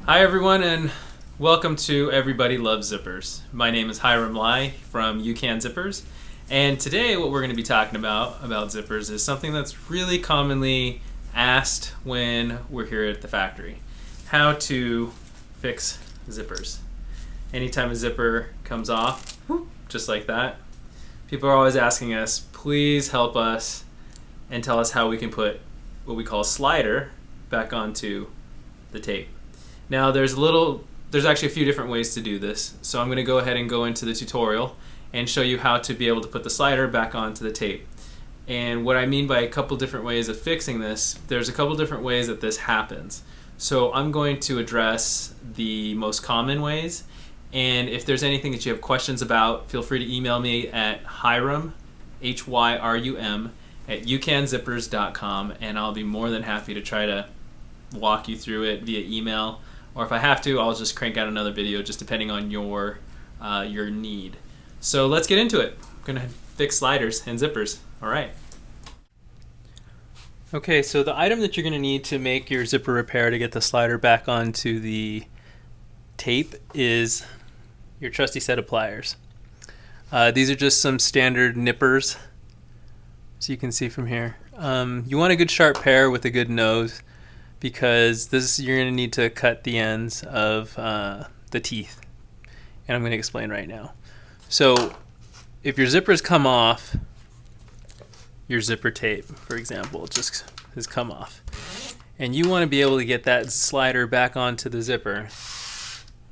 Hi everyone, and welcome to Everybody Loves Zippers. My name is Hiram Lai from UCAN Zippers, and today what we're going to be talking about zippers is something that's really commonly asked when we're here at the factory. How to fix zippers. Anytime a zipper comes off, just like that, people are always asking us, please help us and tell us how we can put what we call a slider back onto the tape. Now there's actually a few different ways to do this, so I'm going to go ahead and go into the tutorial and show you how to be able to put the slider back onto the tape. And what I mean by a couple different ways of fixing this, there's a couple different ways that this happens. So I'm going to address the most common ways, and if there's anything that you have questions about, feel free to email me at Hiram, Hyrum, at ucanzippers.com, and I'll be more than happy to try to walk you through it via email. Or if I have to, I'll just crank out another video, just depending on your need. So let's get into it. I'm going to fix sliders and zippers. All right. Okay, so the item that you're going to need to make your zipper repair to get the slider back onto the tape is your trusty set of pliers. These are just some standard nippers, so you can see from here. You want a good sharp pair with a good nose, because you're going to need to cut the ends of the teeth, and I'm going to explain right now. So if your zippers come off, your zipper tape, for example, just has come off, and you want to be able to get that slider back onto the zipper,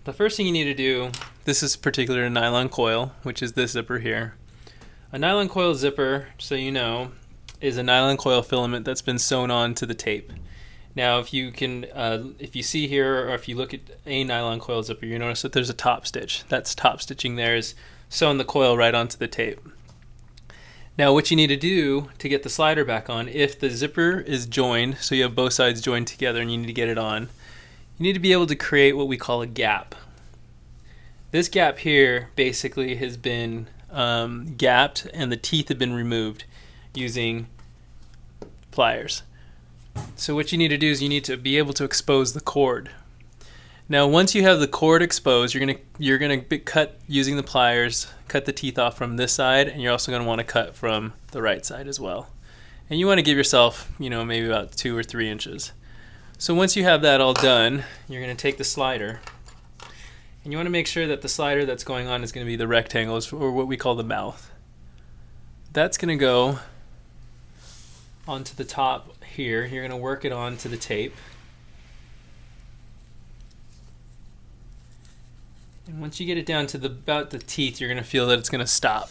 the first thing you need to do, this is particular to nylon coil, which is this zipper here. A nylon coil zipper, so you know, is a nylon coil filament that's been sewn on to the tape. Now, if you see here, or if you look at a nylon coil zipper, you notice that there's a top stitch. That's top stitching there is sewing the coil right onto the tape. Now, what you need to do to get the slider back on, if the zipper is joined, so you have both sides joined together and you need to get it on, you need to be able to create what we call a gap. This gap here basically has been gapped, and the teeth have been removed using pliers. So what you need to do is you need to be able to expose the cord. Now once you have the cord exposed, you're gonna cut using the pliers, cut the teeth off from this side, and you're also going to want to cut from the right side as well. And you want to give yourself, maybe about 2 or 3 inches. So once you have that all done, you're going to take the slider, and you want to make sure that the slider that's going on is going to be the rectangles, or what we call the mouth. That's going to go onto the top here. You're going to work it onto the tape. And once you get it down to about the teeth, you're going to feel that it's going to stop,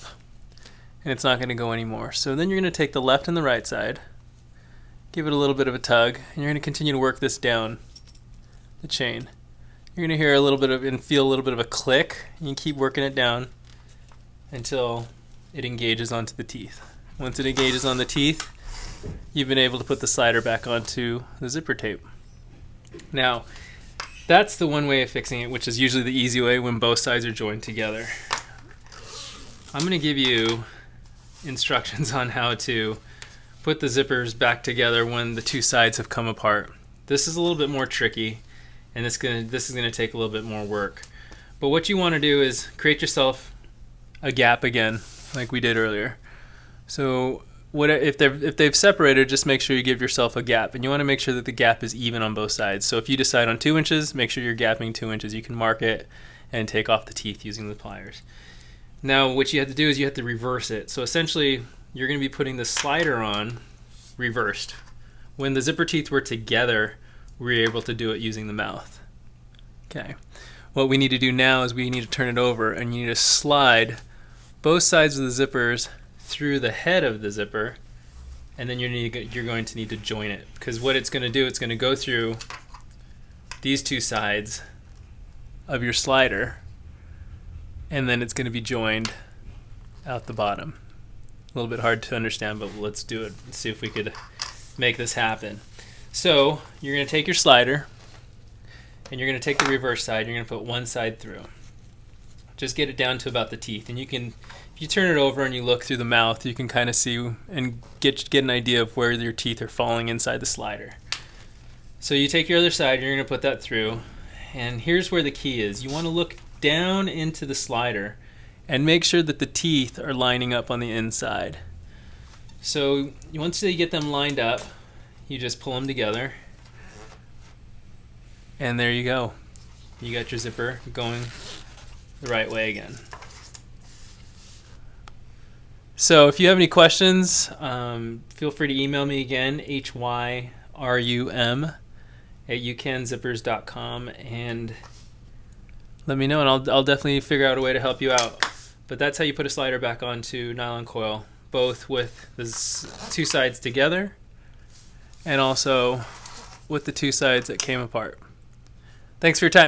and it's not going to go anymore. So then you're going to take the left and the right side, give it a little bit of a tug, and you're going to continue to work this down the chain. You're going to hear a little bit of and feel a little bit of a click. You can keep working it down until it engages onto the teeth. Once it engages on the teeth, you've been able to put the slider back onto the zipper tape. Now, that's the one way of fixing it, which is usually the easy way when both sides are joined together. I'm going to give you instructions on how to put the zippers back together when the two sides have come apart. This is a little bit more tricky, and this is going to take a little bit more work. But what you want to do is create yourself a gap again, like we did earlier. So if they've separated, just make sure you give yourself a gap, and you want to make sure that the gap is even on both sides. So if you decide on 2 inches, make sure you're gapping 2 inches. You can mark it and take off the teeth using the pliers. Now what you have to do is you have to reverse it. So essentially you're going to be putting the slider on reversed. When the zipper teeth were together, we were able to do it using the mouth. Okay. What we need to do now is we need to turn it over, and you need to slide both sides of the zippers through the head of the zipper, and then you're going to need to join it, because what it's going to do, it's going to go through these two sides of your slider, and then it's going to be joined out the bottom. A little bit hard to understand, but let's do it and see if we could make this happen. So you're going to take your slider, and you're going to take the reverse side. You're going to put one side through. Just get it down to about the teeth, and if you turn it over and you look through the mouth, you can kind of see and get an idea of where your teeth are falling inside the slider. So you take your other side, you're going to put that through, And here's where the key is. You want to look down into the slider and make sure that the teeth are lining up on the inside. So once you get them lined up, you just pull them together. And there you go. You got your zipper going the right way again. So if you have any questions, feel free to email me again, hyrum@ucanzippers.com, and let me know, and I'll definitely figure out a way to help you out. But that's how you put a slider back onto nylon coil, both with the two sides together and also with the two sides that came apart. Thanks for your time.